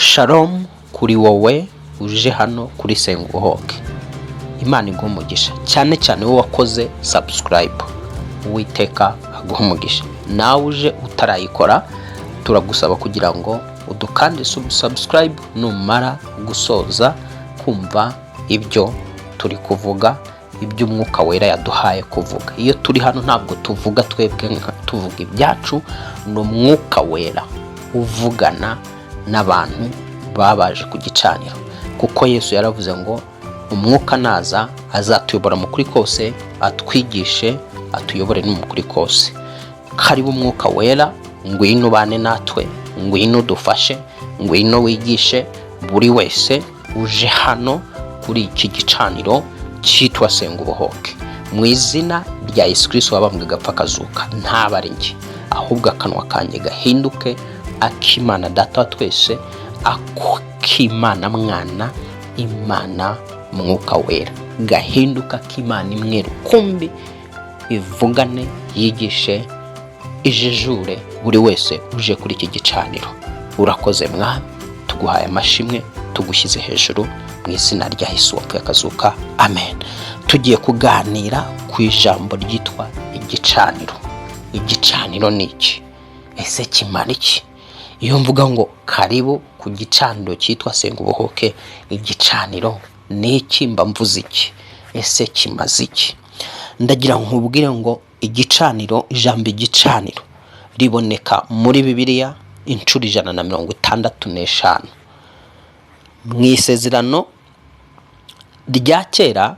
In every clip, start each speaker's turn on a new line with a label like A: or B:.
A: Shalom kuri wowe uje hano kuri Senga Ubuhoke. Imana iguha umugisha cyane cyane wowe wakoze subscribe. Uwiteka aguha umugisha. Nawe uje utarayikora turagusaba kugira ngo udukande subscribe numara gusoza kumva ibyo turi kuvuga, ibyo Umwuka Wera yaduhaye kuvuga. Iyo turi hano ntabwo tuvuga twebwe tuvuga ibyacu, no Umwuka Wera uvugana n'abantu babaje ku gicaniro, kuko Yesu yaravuze ngo umwuka naza azatuyobora mu kuri kose, atwigishe, atuyobore no mu kuri kose. Karibu Umwuka Wera, ngwino bane natwe, ngwino dufashe, ngwino wigishe buri wese uje hano kuri iki gicaniro cyitwa Senga Ubuhoke. Mu izina rya Yesu Kristo wabambwe agapfa akazuka, ntabari njye ahubwo akanwa kanjye gahinduke akimana Data wa twese, akimana Mwana, Imana Mwuka Wera, gahinduka akimana imwe rukumbi, ivugane, yigishe, ijejure buri wese uje kuri iki gicaniro. Urakoze Mwami, tuguhaye amashimwe, tugushyize hejuru mu izina rya Yesu wapfuye akazuka, amen. Tugiye kuganira ku ijambo ryitwa igicaniro. Igicaniro ni iki? Ese kimara iki? Iyo mvuga ngo karibu ku gicaniro cyitwa Senga Ubuhoke, igicaniro ni iki? Mba mvuze iki? Ese kimaze iki? Ndagira nkubwire ngo igicaniro, ijambo igicaniro riboneka muri Bibiliya inshuro 165. Mu isezerano rya kera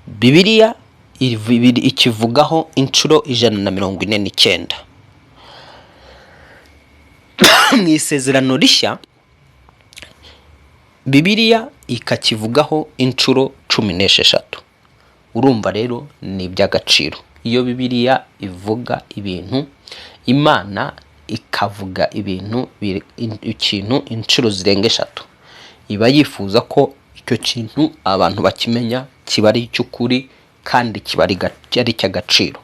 A: Bibiliya ikivugaho inshuro 149. Mu isezerano rishya Bibiliya ikakivugaho inshuro 16. Urumva rero ni iby'agaciro. Iyo Bibiliya ivuga ibintu, Imana ikavuga ikintu inshuro zirenga 3, iba yifuza ko icyo kintu abantu bakimenya, kiba ari icy'ukuri kandi kiba ari cy'agaciro.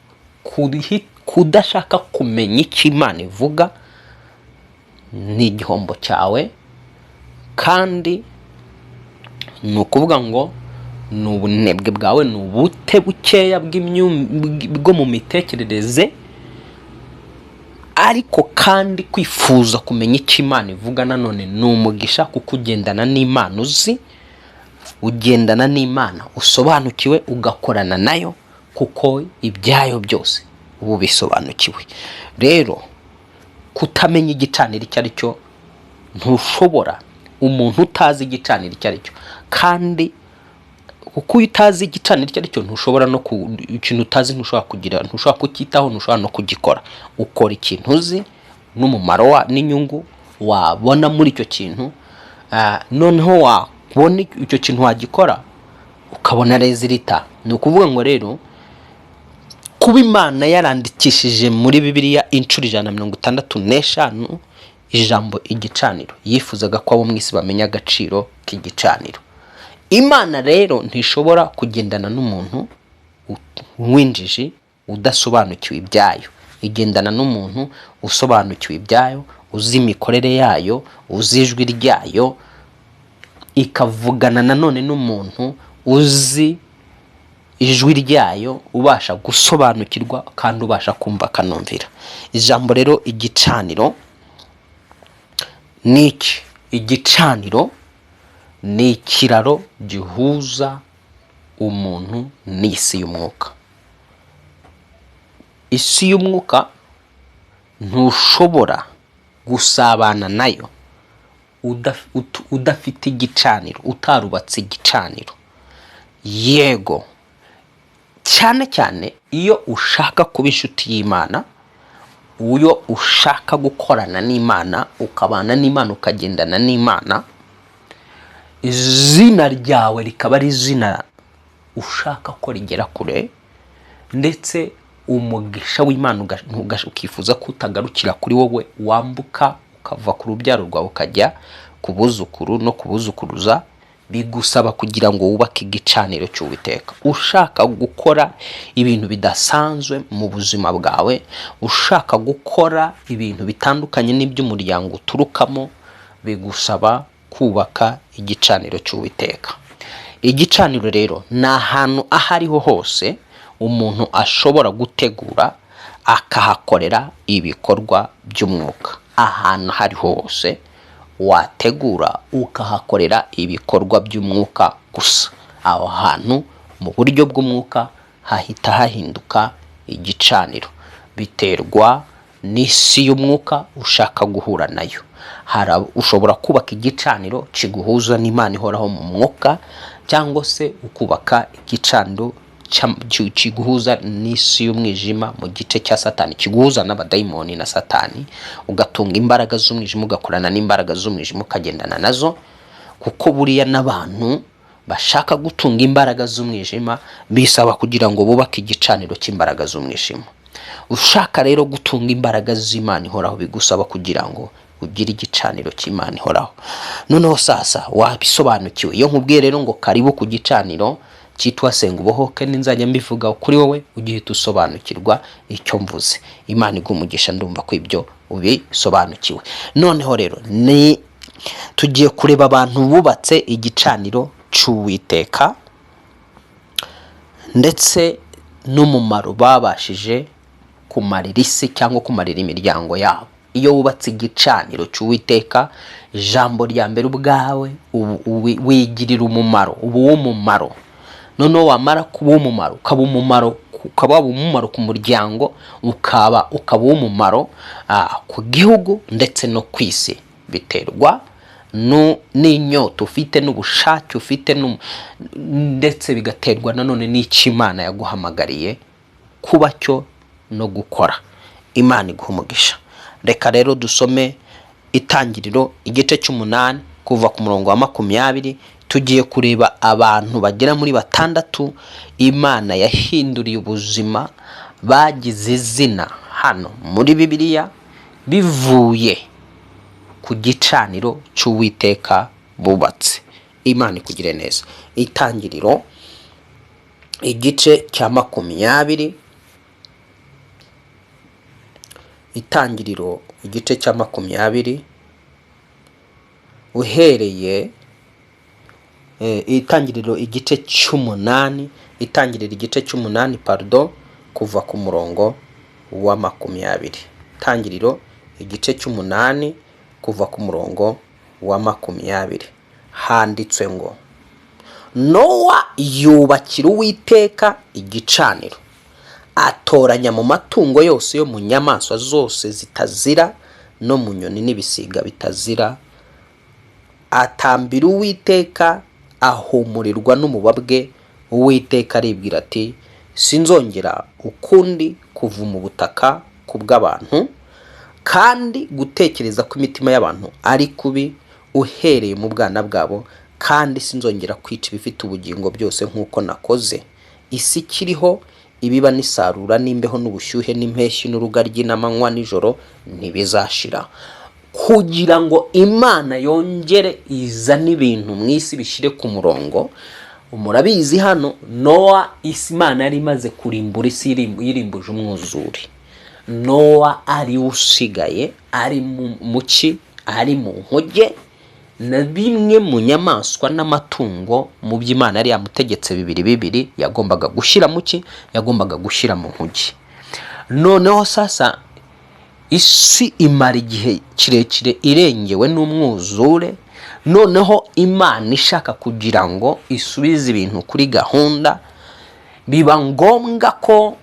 A: Kudashaka kumenya icyo Imana ivuga ni igihombo cyawe, kandi ni ukuvuga ngo ni ubunebwe bwawe, ni ubute bukeya bwo mu mitekerereze. Ariko kandi kwifuza kumenya icyo Imana ivuga nanone ni umugisha, kuko ugendana n'Imana uzi, ugendana n'Imana usobanukiwe, ugakorana nayo, kuko ibyayo byose ubu bisobanukiwe. Rero kutamenya igicaniro icyo ari cyo, ntushobora, umuntu utazi igicaniro icyo ari cyo, kandi kuko utazi igicaniro icyo ari cyo ntushobora no ikintu utazi ntushobora kugira, ntushobora kucyitaho, ntushobora no kugikora. Ukora ikintu uzi n'umumaro n'inyungu wabona muri icyo kintu, noneho wabona icyo kintu wagikora ukabona rezilita. Ni ukuvuga ngo rero kuba Imana yarandikishije muri Bibiliya inshuro 165 ijambo igicaniro, yifuzaga ko abo mu isi bamenya agaciro k'igicaniro. Imana rero ntishobora kugendana n'umuntu w'injiji udasobanukiwe ibyayo. Igendana n'umuntu usobanukiwe ibyayo, uzi imikorere yayo, uzi ijwi ryayo. Ikavugana nanone n'umuntu uzi ijwi ryayo, ubasha gusobanukirwa kandi ubasha kumva akanumvira. Ijambo rero igicaniro ni iki? Igicaniro ni ikiraro gihuza umuntu n'isi y'umwuka. Isi y'umwuka ntushobora gusabana nayo udafite igicaniro, utarubatse igicaniro. Yego, cyane cyane iyo ushaka kuba inshuti y'Imana, uyo ushaka gukorana n'Imana, ukabana n'Imana, ukagendana n'Imana, izina ryawe rikaba ari izina ushaka ko rigera kure, ndetse umugisha w'Imana ukifuza ko utagarukira kuri wowe, wambuka ukava ku rubyaro rwawe ukajya ku buzukuru no kubuzukuruza. Bigusaba kugira ngo wubake igicaniro cy'Uwiteka. Ushaka gukora ibintu bidasanzwe mu buzima bwawe, ushaka gukora ibintu bitandukanye n'iby'umuryango uturukamo, bigusaba kubaka igicaniro cy'Uwiteka. Igicaniro rero ni ahantu aho ariho hose umuntu ashobora gutegura akahakorera ibikorwa by'umwuka. Ahantu aho ariho hose wategura ukahakorera ibikorwa by'umwuka gusa, aho hantu mu buryo bw'umwuka hahita hahinduka igicaniro, biterwa n'isi y'umwuka ushaka guhura nayo. Ushobora kubaka igicaniro kiguhuza n'Imana ihoraho mu mwuka, cyangwa se ukubaka igicaniro kiguhuza n'isi y'umwijima mu gice cya Satani, kiguhuza n'abadayimoni na Satani, ugatunga imbaraga z'umwijima ugakorana n'imbaraga z'umwijima ukagendana nazo, kuko buriya n'abantu bashaka gutunga imbaraga z'umwijima bisaba kugira ngo bubake igicaniro cy'imbaraga z'umwijima. Ushaka rero gutunga imbaraga z'Imana ihoraho bigusaba kugira ngo ugire igicaniro cy'Imana ihoraho. Noneho sasa wabisobanukiwe, iyo nkubwiye rero ngo karibu ku gicaniro cyitwa Senga Ubohoke, ninzajya mbivuga kuri wowe ugihita usobanukirwa icyo mvuze. Imana igumugisha, ndumva ko ibyo ubisobanukiwe. Noneho rero tugiye kureba abantu bubatse igicaniro cy'Uwiteka ndetse n'umumaro babashije kumarira isi cyangwa kumarira imiryango yabo. Iyo wubatse igicaniro cy'Uwiteka, ijambo rya mbere ubwawe wigirira umumaro, uw'umumaro. Noneho wamara kuba umumaro, ukaba umumaro ku muryango, ukaba umumaro ku gihugu ndetse no ku isi, biterwa n'inyota ufite n'ubushake ufite, ndetse bigaterwa nanone n'icyo Imana yaguhamagariye kuba cyo no gukora. Imana igumugisha. Reka rero dusome Itangiriro igice cy'8 kuva ku murongo wa 20. Tugiye kureba abantu bagera muri 6 Imana yahinduriye ubuzima, bagize izina hano muri Bibiliya bivuye ku gicaniro cy'Uwiteka bubatse. Imana ikugire neza. Itangiriro igice cya 20. Itangiriro igice cya 20 uhereye Itangiriro igice cy'8, Itangiriro igice cy'8 kuva ku murongo wa 20. Itangiriro igice cy'8 kuva ku murongo wa 20 handitswe ngo, Nowa yubakira Uwiteka igicaniro, atoranya mu matungo yose yo mu nyamaswa zose zitazira no mu nyoni n'ibisiga bitazira, atambira Uwiteka, ahumurirwa n'umubabwe. Uwiteka aribwira ati, sinzongera ukundi kuva mu butaka kubw'abantu, kandi gutekereza ko imitima y'abantu ari kubi uhereye mu bwana bwabo, kandi sinzongera kwica ibifite ubugingo byose nk'uko nakoze. Isi kiriho ibiba n'isarura n'imbeho n'ubushyuhe n'impeshyi n'urugaryi n'amanywa n'ijoro ntibizashira, kugira ngo Imana yongere izane ibintu mu isi bishire ku murongo. Murabizi hano Nowa, Imana yari imaze kurimbura isi, yirimbuje umwuzure. Nowa ari usigaye, ari mu ki, ari mu nkuge, na bimwe mu nyamaswa n'amatungo mu by'Imana yari yamutegetse bibiri yagombaga gushyira mu ki, yagombaga gushyira mu nkuge. Noneho sasa isi imara igihe kirekire irengewe n'umwuzure. Noneho Imana ishaka kugira ngo isubize ibintu kuri gahunda, biba ngombwa ko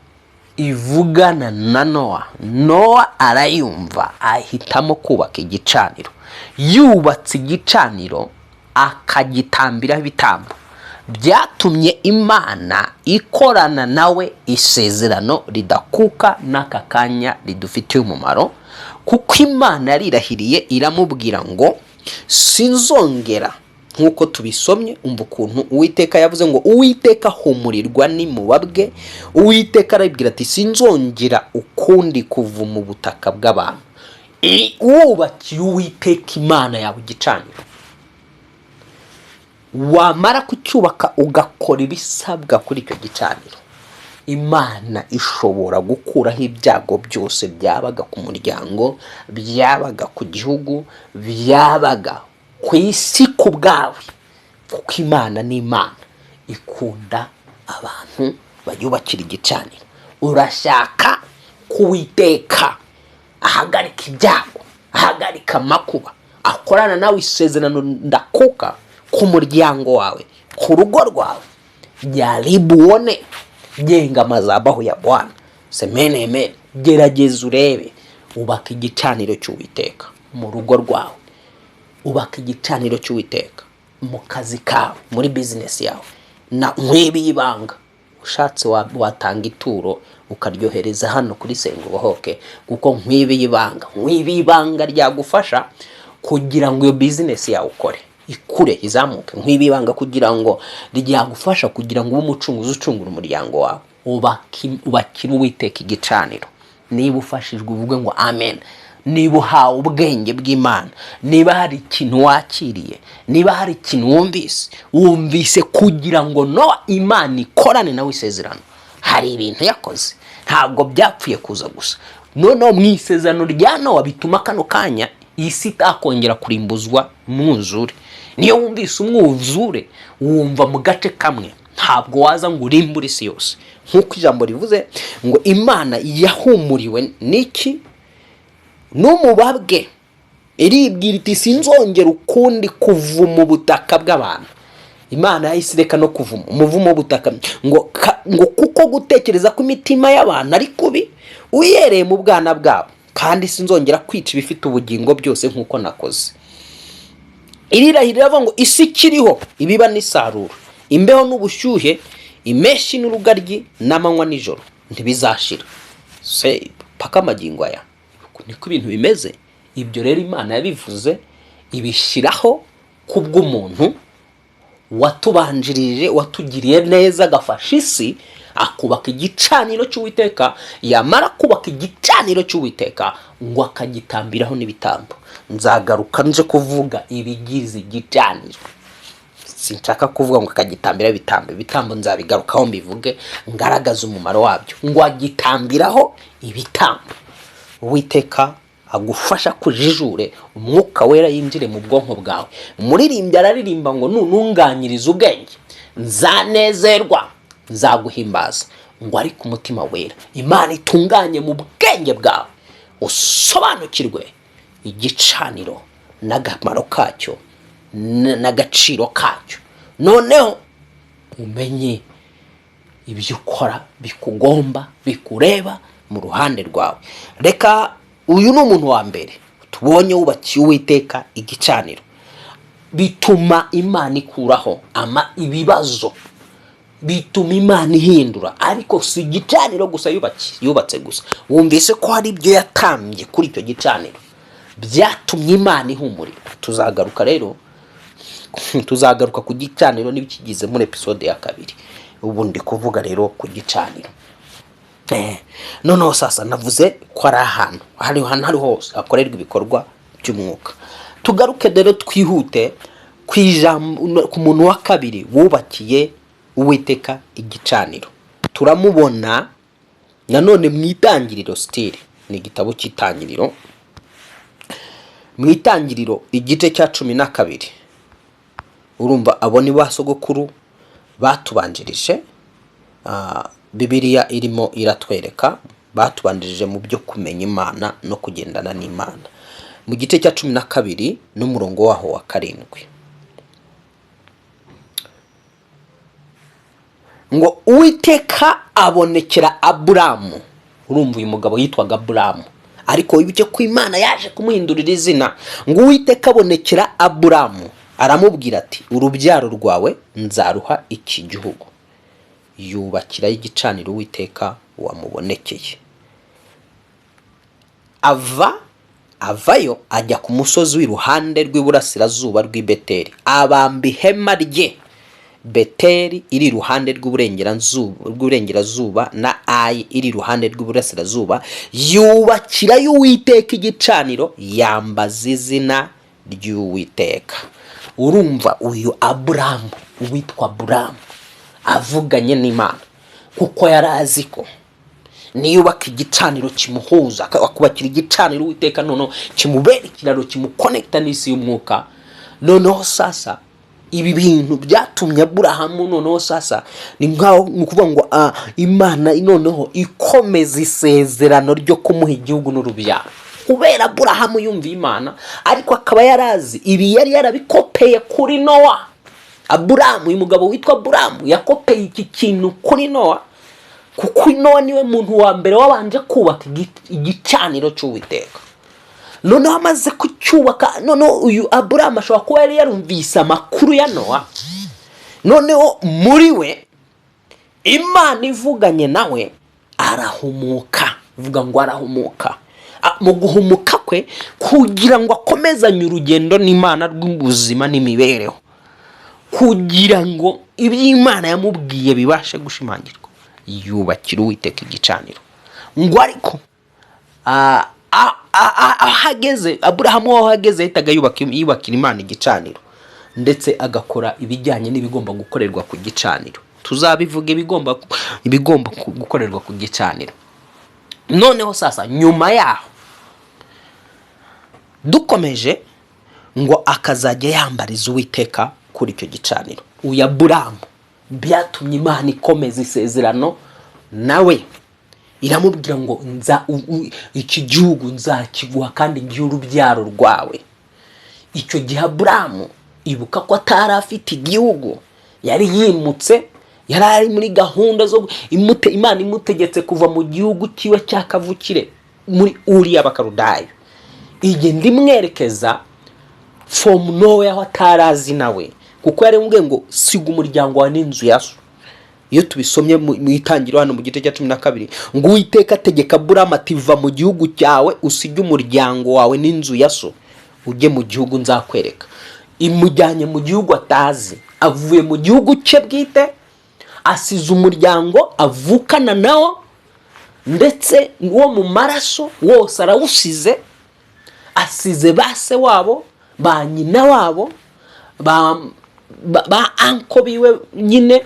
A: ivugana na Nowa. Nowa arayumva, ahitamo kubaka igicaniro. Yubatse igicaniro akagitambiraho ibitambo, byatumye Imana ikorana nawe isezerano ridakuka n'aka kanya ridufitiye umumaro, kuko Imana yarirahiriye iramubwira ngo, sinzongera, nk'uko tubisomye. Umva ukuntu Uwiteka yavuze ngo, Uwiteka ahumurirwa n'umubabwe. Uwiteka arabwira ati, sinzongera ukundi kuva mu butaka bw'abantu. Wubakiye Uwiteka Imana yawe igicaniro, wamara kucyubaka ugakora ibisabwa kuri icyo gicaniro, Imana ishobora gukuraho ibyago byose byabaga ku muryango, byabaga ku gihugu, byabaga ku isi ku bwawe, kuko Imana ni Imana ikunda abantu bayubakira igicaniro. Urashaka kuwiteka ahagarika ibyago, ahagarika amakuba, akorana nawe isezerano ndakuka ku muryango wawe, ku rugo rwawe. Jaribu uone, jenga madhabahu ya Bwana. Semene amen. Gerageza urebe, ubaka igicaniro cy'Uwiteka mu rugo rwawe, ubaka igicaniro cy'Uwiteka mu kazi kawe, muri business yawe, na nkwibi ibanga. Ushatse watanga ituro ukaryohereza hano kuri Senga Ubohoke, kuko nkwibi ibanga ryagufasha kugira ngo iyo business yawe ukore ikure izamuke. Nkwibi ibanga kugira ngo ryagufasha kugira ngo umucunguzi ucungura umuryango wawe, ubakira Uwiteka igicaniro. Niba ufashijwe uvuge ngo amen. Niba uhawe ubwenge bw'Imana, niba hari ikintu wakiriye, niba hari ikintu wumvise kugira ngo Imana ikorane nawe isezerano, hari ibintu yakoze, ntabwo byapfuye kuza gusa. Noneho mu isezerano rya Nowa bituma kano kanya isi itakongera kurimbuzwa umwuzure. Niyo wumvise umwuzure wumva mu gace kamwe, ntabwo waza ngo urimbure isi yose. Nk'uko ijambo rivuze ngo Imana yahumuriwe n'iki? N'umubabwe. Iribwira iti sinzongera ukundi kuvuma ubutaka bw'abantu. Imana yahise ireka no kuvuma umuvumo w'ubutaka, ngo kuko gutekereza ko imitima y'abantu ari kubi uyereye mu bwana bwabo, kandi sinzongera kwica ibifite ubugingo byose nk'uko nakoze. Irirahira riravuga ngo isi ikiriho ibiba n'isarura, imbeho n'ubushyuhe, imeshi n'urugaryi, n'amanywa n'ijoro ntibizashira. Se paka magingo aya niko ibintu bimeze. Ibyo rero Imana yabivuze ibishiraho kubw'umuntu watubanjirije, watugiriye neza, agafasha isi akubaka igicaniro cy'Uwiteka. Yamara kubaka igicaniro cy'Uwiteka ngo akagitambiraho n'ibitambo. Nzagaruka nje kuvuga ibigize igicaniro. Sinshaka kuvuga ngo akagitambira ibitambo nzabigarukaho mbivuge, ngaragaza umumaro wabyo. Ngo agitambiraho ibitambo. Uwiteka agufasha kujijure, umwuka wera yinjire mu bwonko bwawe. Muririmbyi araririmba ngo nununganyiriza ubwenge nzanezerwa, nzaguhimbaza. Ngo ari ku mutima wera Imana itunganye mu bwenge bwawe, usobanukirwe igicaniro n'akamaro kacyo n'agaciro kacyo. Noneho umenye ibyo ukora bikugomba, bikureba mu ruhande rwawe. Reka uyu ni umuntu wa mbere tubonye wubakiye Uwiteka igicaniro. Bituma Imana ikuraho ibibazo, bituma Imana ihindura. Ariko si igicaniro gusa yubatse gusa. Wumvise ko hari ibyo yatambye kuri icyo gicaniro byatumye Imana ihumurira. Tuzagaruka ku gicaniro n'ibikigize muri episode ya 2. Ubu ndi kuvuga rero ku gicaniro. Noneho sasa navuze ko ari ahantu hari hose hakorerwa ibikorwa by'umwuka. Tugaruke rero twihute ku muntu wa kabiri wubakiye Uwiteka igicaniro. Turamubona nanone mu Itangiriro style, ni igitabo cy'Itangiriro. Mu Itangiriro igice cya 12. Urumva aboni basogokuru batubanjirije. Bibiliya irimo iratwereka batubanjirije mu byo kumenya Imana no kugendana n'Imana. Mu gice cya 12 n'umurongo waho wa 7 ngo Uwiteka abonekera Aburamu. Urumva uyu mugabo yitwaga Aburamu, ariko wibuke ko Imana yaje kumuhindurira izina. Ngo Uwiteka abonekera Aburamu aramubwira ati urubyaro rwawe nzaruha iki gihugu. Yubakira igicaniro Uwiteka wamubonekeye. Avayo ajya ku musozi w'iruhande rw'iburasirazuba rw'i Beteli, abamba ihema rye. Beteli iri iruhande rw'iburengerazuba na Ayi iri iruhande rw'iburasirazuba. Yubakira y'Uwiteka igicaniro, yambaza izina ry'Uwiteka. Urumva uyu Aburamu, witwa Aburamu, avuganye n'Imana kuko yarazi ko niyubaka igicaniro kimuhuza, akubakira igicaniro Uwiteka noneho kimubera ikiraro kimukonekta n'isi y'umwuka. Noneho sasa ibi bintu byatumye Aburahamu noneho sasa ni nkaho nukuvuga ngo Imana noneho ikomeza isezerano ryo kumuha igihugu n'urubyaro, kubera Aburahamu yumva Imana, ariko akaba yarazi ibi yari yarabikopeye kuri Nowa. Aburahamu, uyu mugabo witwa Aburahamu, yakopeye iki kintu kuri Nowa, kuko Nowa niwe muntu wa mbere wabanje kubaka igicaniro cy'Uwiteka. Noneho amaze kucyubaka, noneho uyu Aburahamu ashobora kuba yari yarumvise amakuru ya Nowa. Noneho muri we Imana ivuganye nawe arahumuka, vuga ngo arahumuka. Mu guhumuka kwe kugira ngo akomezanye urugendo n'Imana rw'ubuzima n'imibereho, kugira ngo iby'Imana yamubwiye bibashe gushimangirwa, yubakira Uwiteka igicaniro. Ngo ariko ahageze Aburahamu, aho ahageze ahitaga yubakira Imana igicaniro, ndetse agakora ibijyanye n'ibigomba gukorerwa ku gicaniro. Tuzabivuga ibigomba gukorerwa ku gicaniro. Noneho sasa nyuma yaho dukomeje ngo akazajya yambariza Uwiteka kuri icyo gicaniro. Uyu Aburahamu byatumye Imana ikomeza isezerano nawe, iramubwira ngo iki gihugu nzakiguha kandi ngihe urubyaro rwawe. Icyo gihe Aburahamu ibuka ko atari afite igihugu, yari yimutse, yari ari muri gahunda zo Imana imutegetse kuva mu gihugu kiwe cyakavukire muri Uriya Bakarudayo, igenda imwerekeza from nowhere aho atarazi nawe, kuko yari mubwiye ngo siga umuryango wa n'inzu ya so. Iyo tubisomye mu itangiriro hano mu gice cya 12 ngo Uwiteka ategeka Aburahamu ati va mu gihugu cyawe usige umuryango wawe n'inzu ya so ujye mu gihugu nzakwereka. Imujyanye mu gihugu atazi, avuye mu gihugu cye bwite, asize umuryango avukana nawo, ndetse wo mu maraso wose arawusize, asize base wabo, ba nyina wabo, ba anko biwe nyine,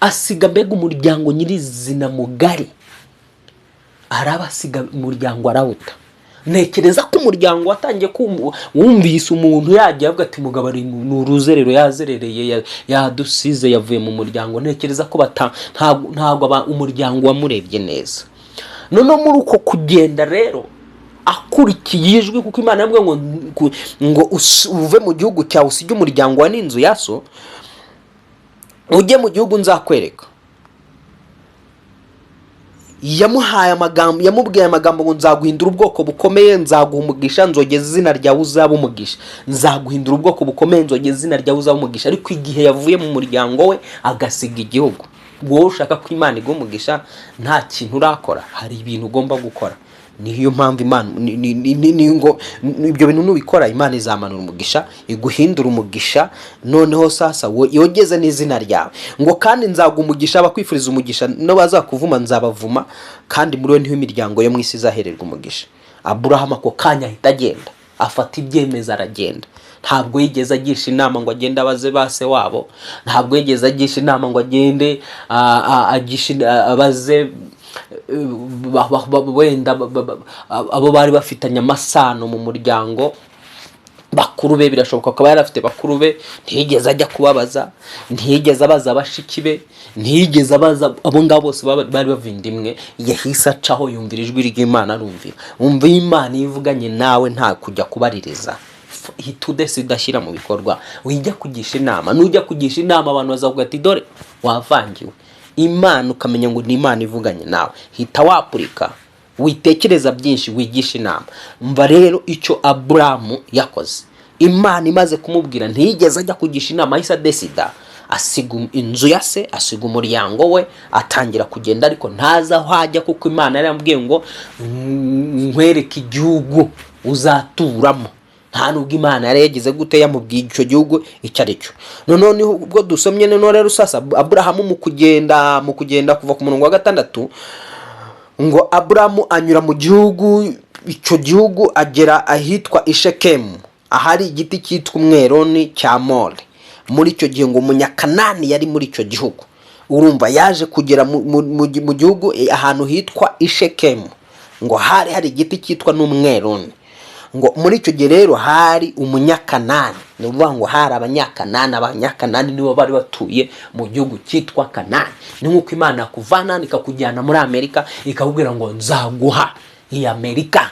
A: asiga mbega umuryango nyirizina mugari, arabasiga umuryango arawuta. Ntekereza ko umuryango watangiye wumvise umuntu yagiye avuga ati mugabo ari mu ruzerero yazerereye yadusize yavuye mu muryango. Ntekereza ko ntago umuryango wamurebye neza. None muri uko kugenda rero akurikiye ijwi, kuko Imana yambwiye ngo uve mu gihugu cyawe usige umuryango wa n'inzu ya so ujye mu gihugu nzakwereka. Yamuhaye amagambo, yamubwiye amagambo ngo nzaguhindura ubwoko bukomeye, nzaguha umugisha, nzogeza izina ryawe uzaba umugisha, nzaguhindura ubwoko bukomeye, nzogeza izina ryawe uzaba umugisha. Ariko igihe yavuye mu muryango we agasiga igihugu, wowe ushaka ko Imana iguha umugisha nta kintu urakora, hari ibintu ugomba gukora. Niyo mpamvu Imana ngo ibyo bintu nubikora Imana izamanura umugisha, iguhindura umugisha. Noneho sasa yogeze n'izina ryawe, ngo kandi nzaguha umugisha, abakwifuriza umugisha no bazakuvuma nzabavuma, kandi muri we niho imiryango yo mu isi izahererwa umugisha. Aburahamu ako kanya ahita agenda, afata ibyemezo aragenda. Ntabwo yigeze agisha inama ngo agende abaze base wabo, ntabwo yigeze agisha inama ngo agende abaze wenda abo bari bafitanye amasano mu muryango, bakuru be. Birashoboka ko yari afite bakuru be, ntiyigeze ajya kubabaza, ntiyigeze abaza abashiki be, ntiyigeze abaza abo ngabo bose bari bavindimwe. Yahise acaho yumvira ijwi ry'Imana, arumvira. Umva Imana ivuganye nawe nta kujya kubaririza, hitudese udashyira mu bikorwa, wijya kugisha inama. Nujya kugisha inama abantu bazavuga ati dore wavangiwe. Imana ukamenya ngo ni Imana ivuganye nawe, hita wapurika, witekereza byinshi, wigisha inama. Mva rero icyo Aburahamu yakoze, Imana imaze kumubwira ntiyigeze ajya kugisha inama, ahise adesida, asiga inzu ya se, asiga umuryango we, atangira kugenda. Ariko ntaza aho ajya, kuko Imana yarambwiye ngo nkwereke igihugu uzaturamo. Nta nubwo Imana yari yagize gute yamubwiye icyo gihugu icyo ari cyo. None ubwo dusomye none rero sasa Aburahamu mu kugenda kuva ku murongo wa 6 ngo Aburahamu anyura mu gihugu, icyo gihugu agera ahitwa Ishekemu, ahari igiti cyitwa umweroni cya More. Muri icyo gihe ngo umunyakanani yari muri icyo gihugu. urumva yaje kugera mu gihugu ahantu hitwa Ishekemu, ngo hari igiti cyitwa n'umweroni. Ngo muri icyo gihe rero hari umunyakanani, ni ukuvuga ngo hari abanyakanani nibo bari batuye mu gihugu cyitwa Kanani. Ni nk'uko Imana yakuvana ikakujyana muri Amerika ikakubwira ngo nzaguha iyi Amerika,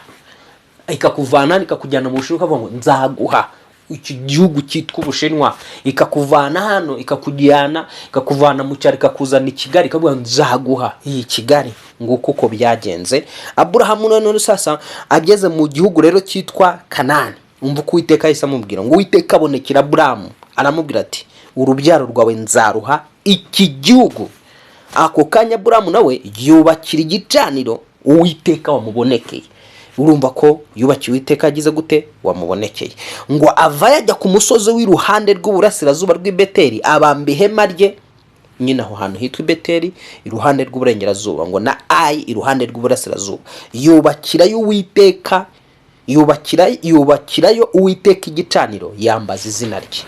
A: ikakuvana ikakujyana mu Bushinwa ikavuga ngo nzaguha iki gihugu cyitwa Ubushinwa, ikakuvana hano ikakuvana mu cyaro ikakuzana i Kigali ikavuga ngo nzaguha iyi Kigali. Nguko uko byagenze. Aburahamu none sasa ageze mu gihugu rero cyitwa Kanani, umva ko Uwiteka yahise amubwira ngo Uwiteka abonekera Aburahamu aramubwira ati urubyaro rwawe nzaruha iki gihugu. Ako kanya Aburahamu nawe yubakira igicaniro Uwiteka wamubonekeye. Urumva ko yubakiye Uwiteka agize gute wamubonekeye. Ngo ava yajya ku musozi w'iruhande rw'uburasirazuba rw'i Beteli abamba ihema rye nyine aho hantu hitwa Beteli iruhande rw'uburengerazuba, ngo na Ai iruhande rw'uburasirazuba. Yubakirayo Uwiteka Uwiteka igicaniro, yambaza izina rye.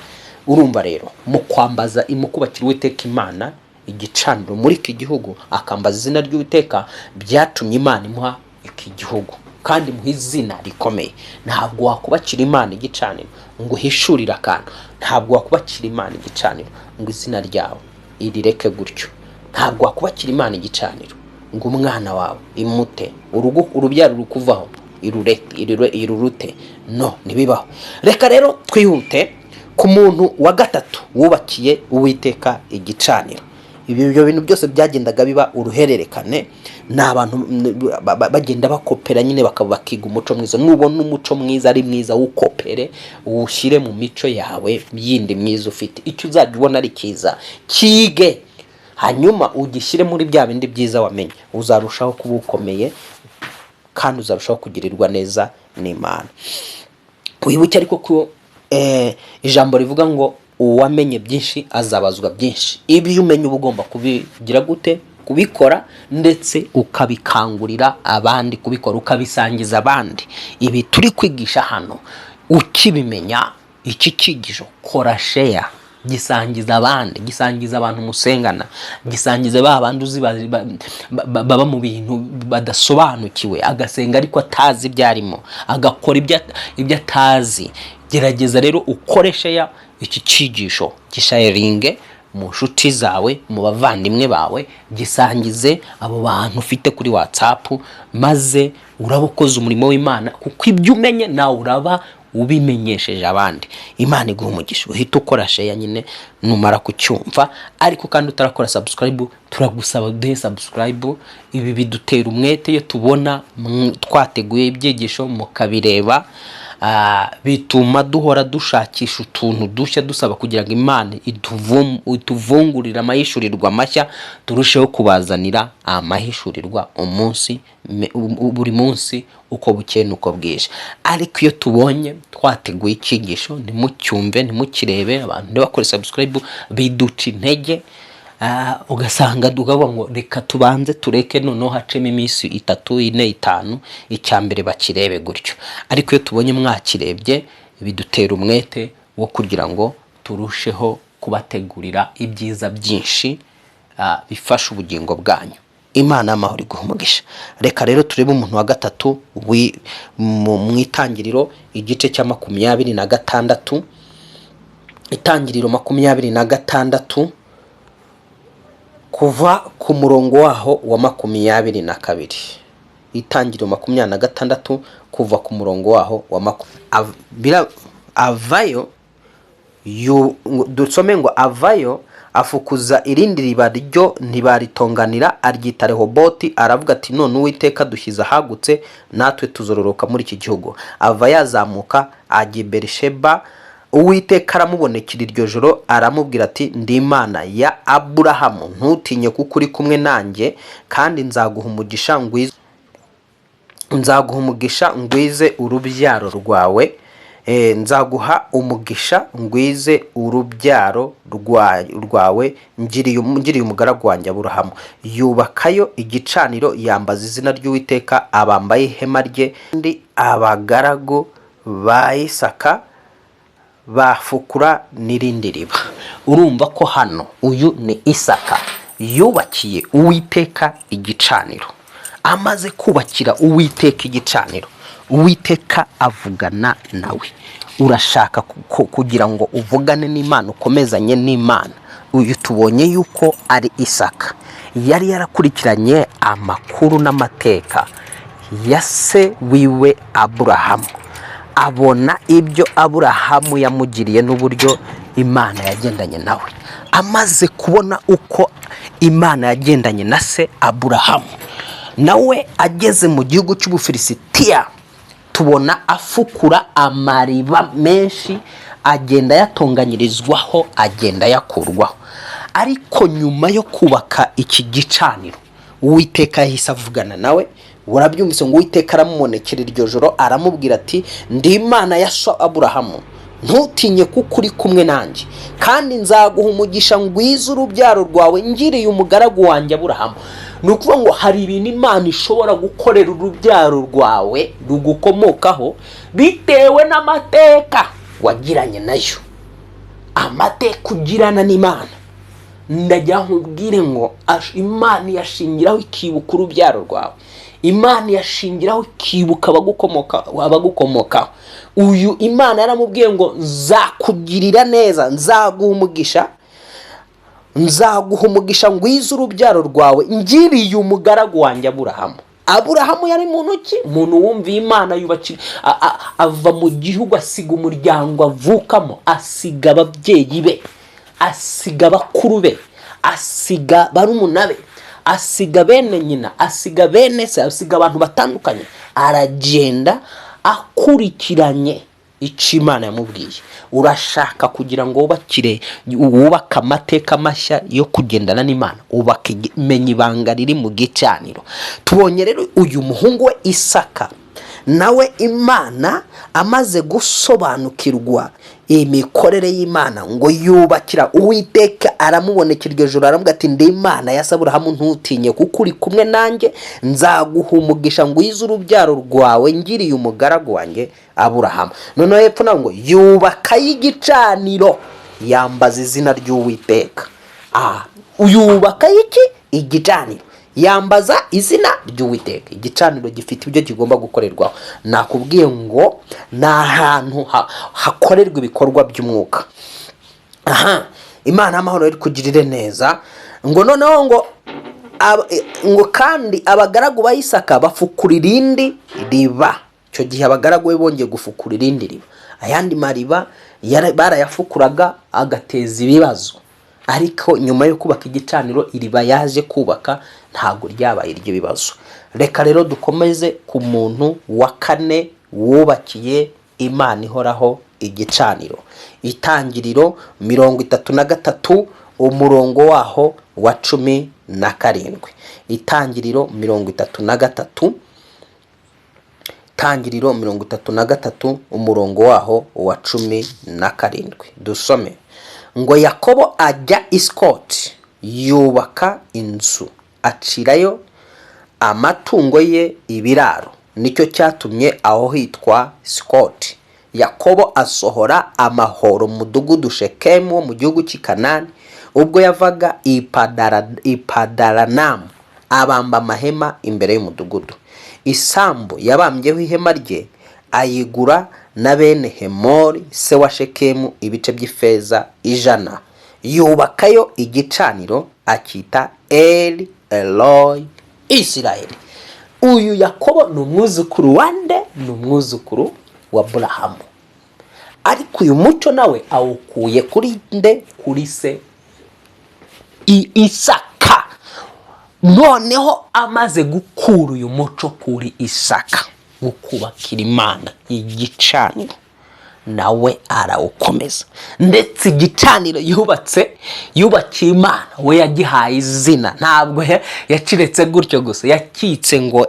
A: Urumva rero mu kwambaza kubakira Uwiteka Imana igicaniro muri iki gihugu akambaza izina ry'Uwiteka byatumye Imana imuha iki gihugu kandi mu izina rikomeye. Ntabwo wakubakira Imana igicaniro ngo uhishurire akantu, ntabwo wakubakira Imana igicaniro ngo izina ryawe irireke gutyo, ntabwo wakubakira Imana igicaniro ngo umwana wawe imute urubyaro rukuvaho irurute. No, nibibaho. Reka rero twihute ku muntu wa gatatu wubakiye Uwiteka igicaniro. Ibyo bintu byose byagendaga biba uruhererekane, n'abantu bagenda bakopera nyine bakiga umuco mwiza. Nubona umuco mwiza ari mwiza ukopere uwushyire mu mico yawe yindi myiza ufite. Icyo uzajya ubona ari cyiza kige, hanyuma ugishyire muri bya bindi byiza wamenye, uzarushaho kuba ukomeye kandi uzarushaho kugirirwa neza n'Imana. Wibuke ariko ko ijambo rivuga ngo uwamenye byinshi azabazwa byinshi. Ibyo umenye uba ugomba kubigira gute kubikora, ndetse ukabikangurira abandi kubikora, ukabisangiza abandi. Ibi turi kwigisha hano ukibimenya iki cyigisho kora share, gisangiza abandi, gisangiza abantu musengana, gisangiza babandi uzi baba mu bintu badasobanukiwe, agasenga ariko atazi ibyarimo, agakora ibyo atazi. Gerageza rero ukoresha iki cyigisho, gisharinge mu nshuti zawe, mu bavandimwe bawe, gisangize abo bantu ufite kuri WhatsApp, maze uraba ukoze umurimo w'Imana, kuko ibyo umenye nawe uraba ubimenyesheje abandi. Imana iguha umugisha. Uhita ukora share nyine numara kucyumva, ariko kandi utarakora subscribe turagusaba duhe subscribe. Ibi bidutera umwete iyo tubona twateguye ibyigisho mukabireba, bituma duhora dushakisha utuntu dushya dusaba kugira ngo Imana ituvungurira amahishurirwa mashya, turusheho kubazanira amahishurirwa buri munsi uko bukeye nuko bwije. Ariko iyo tubonye twateguye icyigisho ntimucyumve ntimukirebe, abantu ntibakore subscribe, biduca intege, ugasanga dugavuga ngo reka tubanze tureke noneho hacemo iminsi 3, 4, 5 icyambere bakirebe gutyo. Ariko iyo tubonye mwakirebye bidutera umwete wo kugira ngo turusheho kubategurira ibyiza byinshi bifasha ubugingo bwanyu. Imana amahoro iguha umugisha. Reka rero turebe umuntu wa gatatu mu Itangiriro igice cya 26, Itangiriro 26 kuva ku murongo waho wa 22. Itangiriro 26 kuva ku murongo waho wa avayo dusome ngo avayo afukuza irindi riba ryo ntibaritonganira, aryita Rehoboti, aravuga ati none Uwiteka dushyize ahagutse natwe tuzororoka muri iki gihugu. Ava yazamuka ajya Berisheba, Uwiteka aramubonekera iryo joro aramubwira ati ndi Imana ya Aburahamu, ntutinye kuko uri kumwe nanjye, kandi nzaguha umugisha ngwize urubyaro rwawe, nzaguha umugisha ngwize urubyaro rwawe, ngiriye umugaragu wanjye Aburahamu. Yubakayo igicaniro, yambaza izina ry'Uwiteka, abambaye ihema rye, ndi abagaragu ba Isaka bafukura n'irindi riba. Urumva ko hano uyu ni Isaka, yubakiye Uwiteka igicaniro. Amaze kubakira Uwiteka igicaniro, Uwiteka avugana nawe. Urashaka kugira ngo uvugane n'Imana, ukomezanye n'Imana. Uyu tubonye yuko ari Isaka, yari yarakurikiranye amakuru n'amateka ya se wiwe Aburahamu, abona ibyo Aburahamu yamugiriye n'uburyo Imana yagendanye nawe. Amaze kubona uko Imana yagendanye na se Aburahamu, nawe ageze mu gihugu cy'Ubufilisitiya, tubona afukura amariba menshi, agenda yatonganyirizwaho, agenda yakurwaho. Ariko nyuma yo kubaka iki gicaniro, Uwiteka yahise avugana nawe. Urabyumvise ngo Uwiteka aramubonekera iryo joro, aramubwira ati ndi Imana ya so Aburahamu, ntutinye kuko uri kumwe nanjye, kandi nzaguha umugisha ngwiza urubyaro rwawe ngiriye umugaragu wanjye Aburahamu. Ni ukuvuga ngo hari ibintu Imana ishobora gukorera urubyaro rwawe rugukomokaho bitewe n'amateka wagiranye nayo, amateka ugirana n'Imana. Ndajya nkubwire ngo Imana yashingiraho ikibuka urubyaro rwawe, Imana yashingiraho ikibuka abagukomokaho. Uyu Imana yaramubwiye ngo nzakugirira neza, nzaguha umugisha ngwiza urubyaro rwawe ngiriye umugaragu wanjye Aburahamu. Aburahamu yari muntu ki? Muntu wumviye Imana, yubakira, ava mu gihugu, asiga umuryango avukamo, asiga ababyeyi be, asiga abakuru be, asiga barumuna be, asiga bene nyina, asiga bene se, asiga abantu batandukanye, aragenda akurikiranye icyo Imana yamubwiye. Urashaka kugira ngo wubake amateka mashya yo kugendana n'Imana, menya ibanga riri mu gicaniro. Tubonye rero uyu muhungu we Isaka, nawe Imana amaze gusobanukirwa imikorere y'Imana, ngo yubakira Uwiteka aramubonekera iryo joro, aramubwira ati ndi Imana ya Aburahamu, ntutinye kuko uri kumwe nanjye, nzaguha umugisha ngwiza urubyaro rwawe ngiriye umugaragu wanjye Aburahamu. Noneho hepfo nawe ngo yubaka igicaniro, yambaza izina ry'Uwiteka. Yubaka iki? Igicaniro, yambaza izina ry'Uwiteka. Igicaniro gifite ibyo kigomba gukorerwaho. Nakubwiye ngo ni ahantu hakorerwa ibikorwa by'umwuka. Imana y'amahoro iri kugirire neza. Ngo noneho ngo kandi abagaragu ba Isaka bafukura irindi riba. Icyo gihe abagaragu be bongeye gufukura irindi riba. Ayandi mariba barayafukuraga agateza ibibazo, ariko nyuma yo kubaka igicaniro, iriba yaje kubaka ntago ryabaye iryo bibazo. Reka rero dukomeze ku muntu wa kane wubakiye Imana ihoraho igicaniro. Itangiriro 33 umurongo waho wa 17. Itangiriro 33, Tangiriro 33 umurongo waho wa 17. Dusome ngo Yakobo ajya i Sukoti, yubaka inzu, acirayo amatungo ye ibiraro. Nicyo cyatumye aho hitwa Sukoti. Yakobo asohora amahoro mu mudugudu Shekemu wo mu gihugu cy'i Kanani, ubwo yavaga i Padaranamu, abamba amahema imbere y'umudugudu. Isambu yabambyeho ihema rye ayigura na bene Hemori se wa Shekemu ibice by'ifeza 100. Yubakayo igicaniro akita Eli Eloi Israeli. Uyu Yakobo ni umwuzukuru wande? Ni umwuzukuru wa Aburahamu. Ariko uyu muco nawe awukuye kuri nde? Kuri se Isaka. Noneho amaze gukura uyu muco kuri Isaka, gukubakira Imana igicaniro, nawe arawukomeza. Ndetse igicaniro yubakiye Imana we yagihaye izina. Ntabwo yaciretse gutyo gusa, yakitse ngo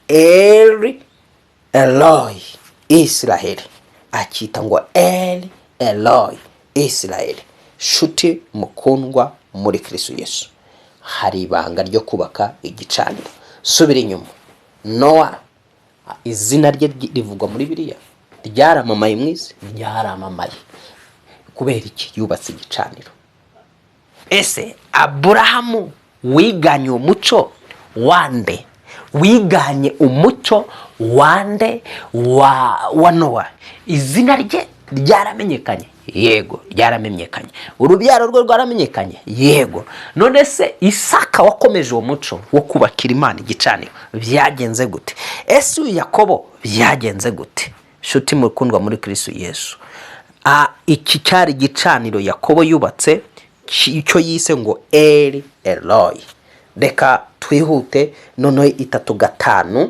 A: Eli Eloi Israeli, akita ngo Eli Eloi Israeli. Shuti mukundwa muri Kristo Yesu, hari ibanga ryo kubaka igicaniro. Subira inyuma, Nowa izina rye rivugwa muri Bibiliya, ryaramamaye mwisi, ryaramamaye kubera iki? Yubatse igicaniro. Ese Aburahamu wiganye umuco wande, wiganye umuco wande wa Nowa. Izina rye ryaramenyekanye, yego ryaramenyekanye. Urubyaro rwe rwaramenyekanye, yego. None se Isaka wakomeje uwo muco wo kubakira Imana igicaniro byagenze gute? Ese uyu Yakobo byagenze gute? Shuti mukundwa muri Kristo Yesu, iki cyari igicaniro Yakobo yubatse, icyo yise ngo El Eloi. Reka twihute noneho 3:5,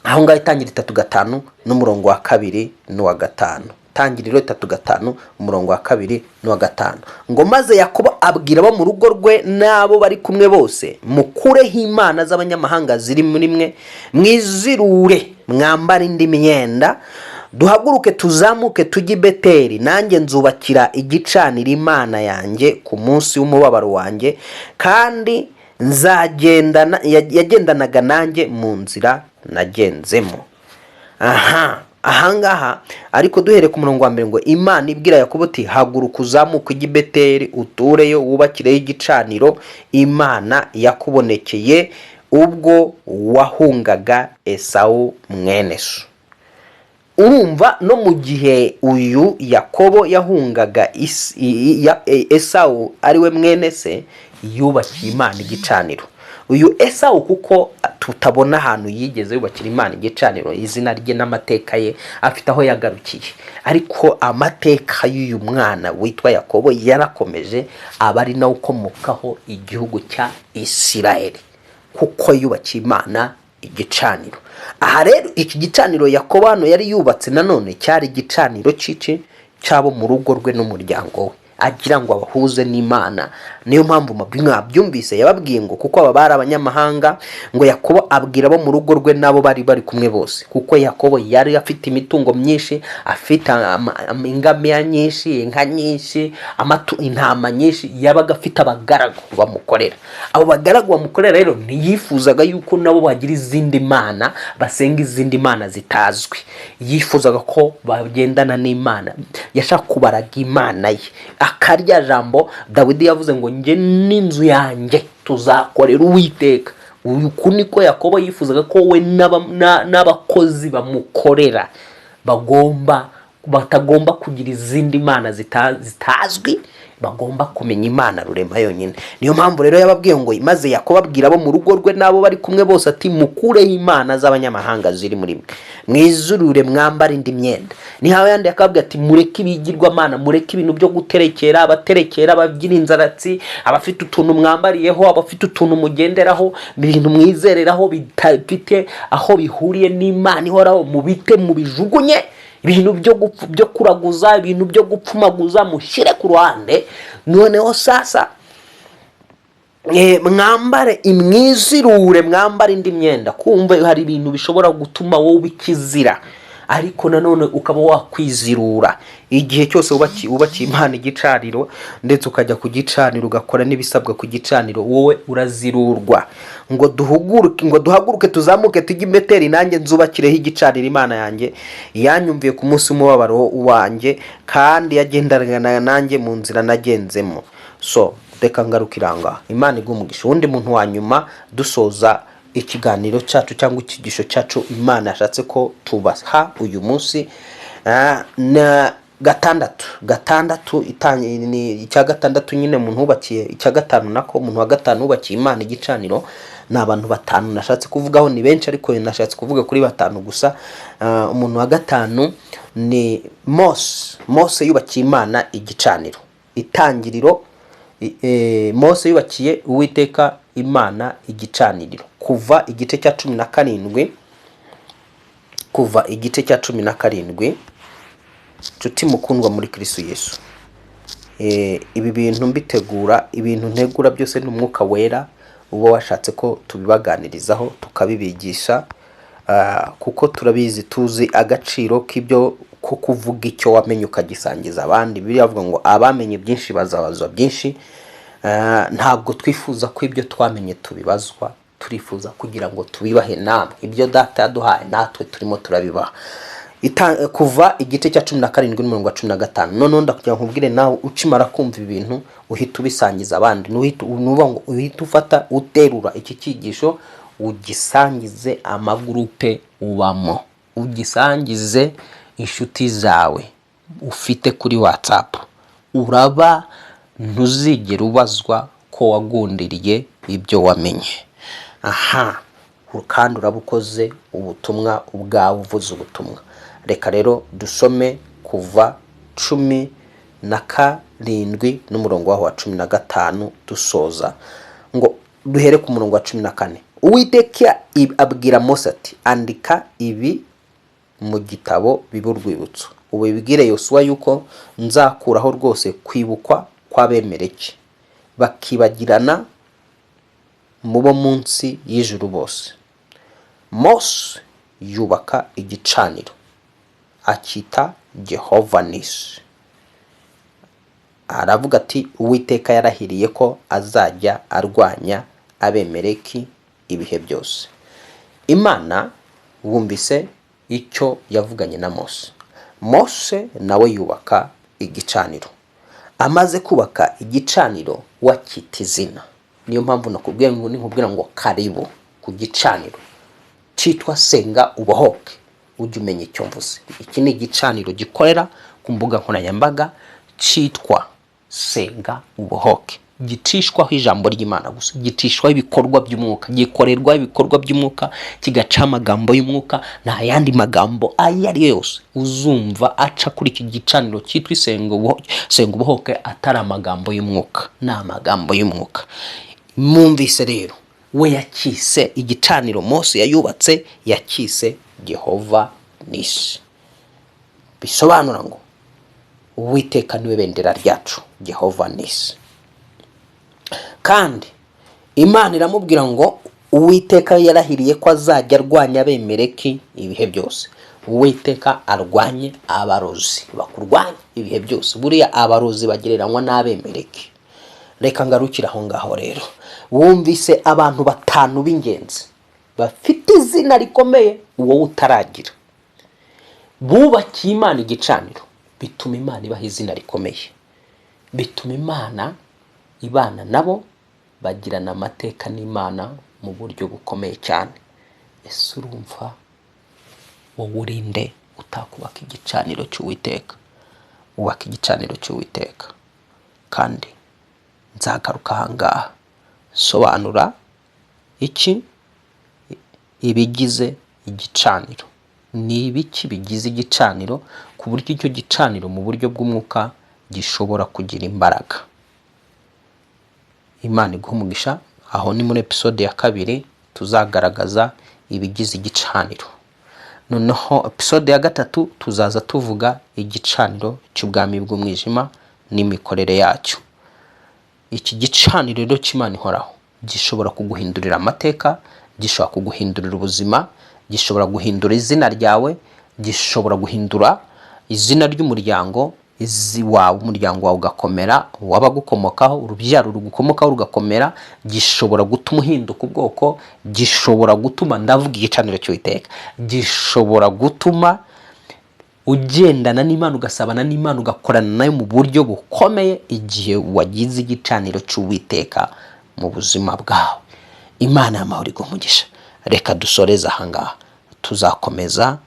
A: aho ngaho itangira 3:5 n'umurongo wa 2 n'uwa 5. Tangiriro 3:5 umurongo wa 2 n'uwa 5 ngo maze Yakobo abwira abo mu rugo rwe nabo bari kumwe bose, mukureho imana z'abanyamahanga ziri muri mwe, mwizirure mwambara indi myenda, duhaguruke tuzamuke tujye i Beteli, nanjye nzubakira igicaniro Imana yanjye ku munsi w'umubabaro wanjye, kandi yagendanaga nanjye mu nzira nagenzemo. Ahangaha ariko duhere ku murongo wa 1 ngo Imana ibwira Yakobo ati haguruka uzamuke ujye i Beteli, utureyo wubakireho igicaniro Imana yakubonekeye ubwo wahungaga Esawu mwene so. Urumva no mu gihe uyu Yakobo yahungaga Esawu ari we mwene se, yubakiye Imana igicaniro. Uyu Esawu kuko tutabona ahantu yigeze yubakira Imana igicaniro, izina rye n'amateka ye afite aho yagarukiye, ariko amateka y'uyu mwana witwa Yakobo yarakomeje, abari nawe ukomokaho igihugu cya Isirayeli, kuko yubakiye Imana igicaniro. Aha rero iki gicaniro Yakobo hano yari yubatse nanone cyari igicaniro cyabo mu rugo rwe n'umuryango we, agira ngo abahuze n'Imana. Niyo mpamvu mwabyumvise yababwiye ngo kuko aba bari abanyamahanga, ngo Yakobo abwira abo mu rugo rwe nabo bari kumwe bose, kuko Yakobo yari afite imitungo myinshi, afite ingamiya nyinshi, inka nyinshi, intama nyinshi, yabaga afite abagaragu bamukorera. Abo bagaragu bamukorera rero ntiyifuzaga yuko nabo bagira izindi mana, basenga izindi mana zitazwi. Yifuzaga ko bagendana n'Imana, yashaka kubaraga Imana ye. Akarya jambo Dawidi yavuze ngo nje n'inzu yanjye tuzakorera Uwiteka. Uku niko Yakobo yifuzaga ko we n'abakozi bamukorera batagomba kugira izindi mana zitazwi, bagomba kumenya Imana rurema yonyine. Niyo mpamvu rero yababwiye ngo maze Yakobo abwira abo mu rugo rwe nabo bari kumwe bose ati mukureho imana z'abanyamahanga ziri muri mwe, mwizurure mwambara indi myenda. Ni hawe yandi yakabwira ati mureke ibigirwamana, mureke ibintu byo guterekera, abaterekera babyira inzaratsi, abafite utuntu mwambariyeho, abafite utuntu mugenderaho, ibintu mwizereraho bitafite aho bihuriye n'Imana ihoraho, mubite mubijugunye. Ibintu byo kuraguza, ibintu byo gupfumaguza mushyire ku ruhande. Noneho sasa mwambare imwizirure, mwambare indi myenda. Kumva hari ibintu bishobora gutuma wowe bikizira, ariko nanone ukaba wakwizirura. Igihe cyose wubakiye Imana igicaniro, ndetse ukajya ku gicaniro ugakora n'ibisabwa ku gicaniro, wowe urazirurwa. Ngo duhaguruke tuzamuke tujye i Beteli, nanjye nzubakireho igicaniro Imana yanjye yanyumviye ku munsi w'umubabaro wanjye, kandi yagendanaga nanjye mu nzira nagenzemo. So reka ngarukiranga. Imana igumugisha. Undi muntu wa nyuma dusoza ikiganiro cyacu cyangwa ikigisho cyacu Imana yashatse ko tubaha uyu munsi, na gatandatu icya gatandatu nyine umuntu wubakiye, icya gatanu nako umuntu wa gatanu wubakiye Imana igicaniro. Ni abantu 5 nashatse kuvugaho, ni benshi ariko nashatse kuvuga kuri 5 gusa. Umuntu wa gatanu ni Mose yubakiye Imana igicaniro. Itangiriro Mose yubakiye Uwiteka Imana igicaniro. Kuva igice cya 17 nshuti mukundwa muri Kristo Yesu. Ibi bintu mbitegura, ibintu ntegura byose n'Umwuka Wera uba washatse ko tubibaganirizaho tukabibigisha, kuko turabizi tuzi agaciro k'ibyo ko kuvuga icyo wamenye ukagisangiza abandi. Biravuga ngo abamenye byinshi bazabazwa byinshi. Ntabwo twifuza ko ibyo twamenye tubibazwa, turifuza kugira ngo tubibahe namwe. Ibyo Data yaduhaye natwe turimo turabibaha. kuva igice cya 17 n'umurongo wa 15. None ndakugira nkubwire nawe ukimara kumva ibintu uhita ubisangiza abandi, nuvuga ngo uhita ufata uterura iki cyigisho ugisangize amagrupe ubamo, ugisangize inshuti zawe ufite kuri WhatsApp. Uraba ntuzigera ubazwa ko wagundiriye ibyo wamenye. Kandi urabukoze ubutumwa ubwawe, uvuze ubutumwa. Reka rero dusome kuva 17 n'umurongo wa 15 dusoza, ngo duhere ku murongo wa 14. Uwiteka abwira Mose ati, andika ibi mu gitabo biburwibutso, ubibwire Yosuwa yuko nzakuraho rwose kwibukwa kw'abemeleki, bakibagirana mu bo munsi y'ijuru bose. Mose yubaka igicaniro akita Jehova Nisi. Aravuga ati Uwiteka yarahiriye ko azajya arwanya abemeleki ibihe byose. Imana wumvise icyo yavuganye na Mose. Mose nawe yubaka igicaniro. Amaze kubaka igicaniro wakita izina. Niyo mpamvu nakubwira ngo karibu ku gicaniro cyitwa Senga Ubohoke. Ujye umenya icyo mvuze. Iki ni igicaniro gikorera ku mbuga nkoranyambaga cyitwa Senga Ubohoke. Gicishwaho ijambo ry'Imana gusa, gicishwaho ibikorwa by'umwuka, gikorerwa ibikorwa by'umwuka, kigaca amagambo y'umwuka. Nta yandi magambo ayo ari yose uzumva aca kuri iki gicaniro cyitwa Senga Ubohoke atari amagambo y'umwuka, ni amagambo y'umwuka. Mwumvise rero, we yakise igicaniro Mose yayubatse, yakise Jehova Nisi. Bisobanura ngo Uwiteka niwe bendera ryacu, Jehova Nisi. Kandi Imana iramubwira ngo Uwiteka yarahiriye ko azajya arwanya abemeleki ibihe byose. Uwiteka arwanye abarozi, bakurwanya ibihe byose. Buriya abarozi bagereranywa n'abemeleki. Reka ngarukira aho ngaho rero. Wumvise abantu 5 b'ingenzi bafite izina rikomeye uwo utaragira, bubakiye Imana igicaniro, bituma Imana ibaha izina rikomeye, bituma Imana ibana nabo, bagirana amateka n'Imana mu buryo bukomeye cyane. Ese urumva wowe urinde utakubaka igicaniro cy'Uwiteka? Ubaka igicaniro cy'Uwiteka. Kandi nzagaruka ahangaha sobanura iki ibigize igicaniro. Ni ibiki bigize igicaniro ku buryo icyo gicaniro mu buryo bw'umwuka gishobora kugira imbaraga. Imana iguha. Aho ni muri episode ya 2 tuzagaragaza ibigize igicaniro. Noneho episode ya 3 tuzaza tuvuga igicaniro cy'ubwami bw'umwijima n'imikorere yacyo. Iki gicaniro rero cy'Imana ihoraho gishobora kuguhindurira amateka, gishobora kuguhindurira ubuzima, gishobora guhindura izina ryawe, gishobora guhindura izina ry'umuryango wawe, umuryango wawe ugakomera, wabagukomokaho, urubyaro rugukomokaho rugakomera. Gishobora gutuma uhinduka ubwoko, gishobora gutuma, ndavuga igicaniro cy'Uwiteka, gishobora gutuma ugendana n'Imana, ugasabana n'Imana, ugakorana nayo mu buryo bukomeye igihe wagize igicaniro cy'Uwiteka mu buzima bwawe. Imana y'amahoro igumugisha. Reka dusoreze ahangaha, tuzakomeza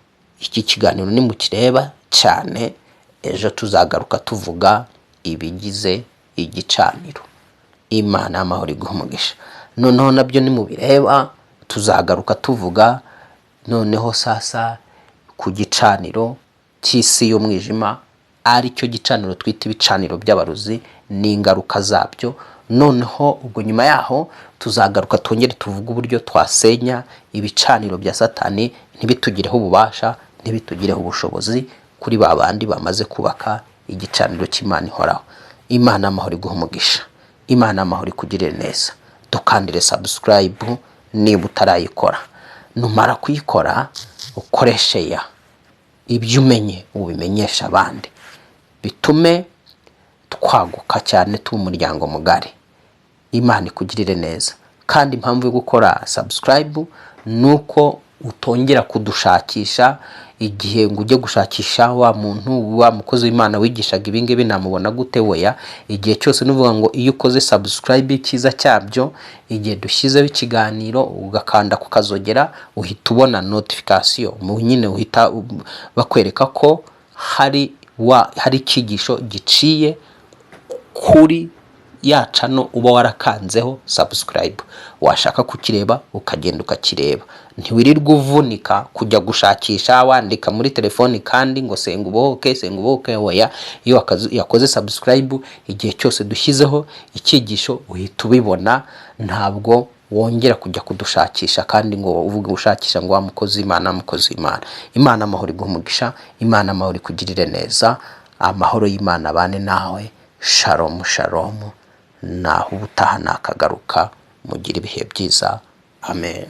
A: iki kiganiro nimukireba cyane. Ejo tuzagaruka tuvuga ibigize igicaniro. Imana y'amahoro igumugisha. Noneho nabyo nimubireba tuzagaruka tuvuga noneho sasa ku gicaniro cy'isi y'umwijima, ari cyo gicaniro twita ibicaniro by'abarozi n'ingaruka zabyo. Noneho ubwo nyuma yaho tuzagaruka twongere tuvuga uburyo twasenya ibicaniro bya Satani ntibitugireho ububasha, ntibitugireho ubushobozi kuri babandi bamaze kubaka igicaniro cy'Imana ihoraho. Imana y'amahoro igumugisha. Imana y'amahoro ikugirire neza. Dukandire subscribe niba utarayikora. Numara kuyikora ukoreshe ya ibyo umenye ubimenyesha abandi, bitume twaguka cyane umuryango mugari. Imana ikugirire neza. Kandi impamvu yo gukora subscribe nuko utongera kudushakisha igihe ngo ujye gushakisha wa muntu wa mukozi w'Imana wigishaga ibingibi namubona gute weya. Igihe cyose nuvuga ngo iyo ukoze subscribe cyiza cyabyo, igihe dushyizeho ikiganiro ugakanda kukazogera uhita ubona notification, nyine uhita bakwereka ko hari icyigisho giciye kuri ya channel uba warakanzeho subscribe. Washaka kukireba ukagenda ukakireba, ntiwirirwa uvunika kujya gushakisha wandika muri telefoni kandi ngo senga ubohoke oya. Iyo yakoze subscribe, igihe cyose dushyizeho icyigisho uhita ubibona, ntabwo wongera kujya kudushakisha kandi ngo uvuge ushakisha ngo mukozi w'Imana. Imana amahoro iguha, Imana amahoro ikugirire neza, amahoro y'Imana bane nawe. Shalom shalom, naho ubutaha nakagaruka, mugire ibihe byiza. Amen.